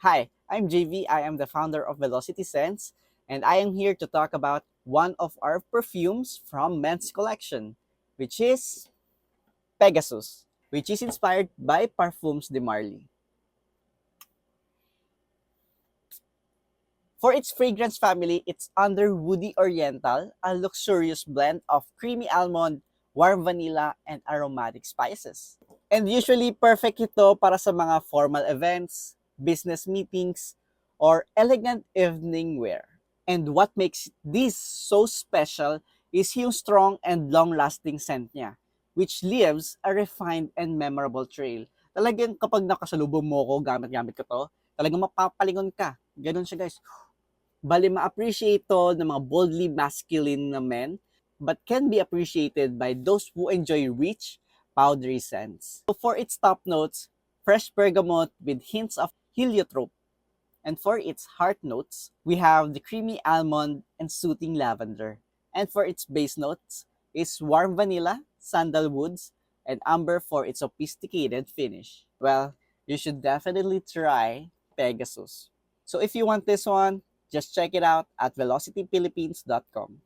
Hi, I'm JV. I am the founder of Velocity Scents, and I am here to talk about one of our perfumes from men's collection, which is Pegasus, which is inspired by Parfums de Marly. For its fragrance family, it's under Woody Oriental, a luxurious blend of creamy almond, warm vanilla, and aromatic spices. And usually perfect ito para sa mga formal events, business meetings, or elegant evening wear. And what makes this so special is yung strong and long-lasting scent niya, which leaves a refined and memorable trail. Talagang kapag nakasalubong mo ko, gamit-gamit ko to, talagang mapapalingon ka. Ganun siya guys. Bali ma-appreciate to ng mga boldly masculine na men, but can be appreciated by those who enjoy rich, powdery scents. So for its top notes, fresh bergamot with hints of heliotrope. And for its heart notes, we have the creamy almond and soothing lavender. And for its base notes is warm vanilla, sandalwoods, and amber for its sophisticated finish. Well, you should definitely try Pegasus. So if you want this one, just check it out at velocityphilippines.com.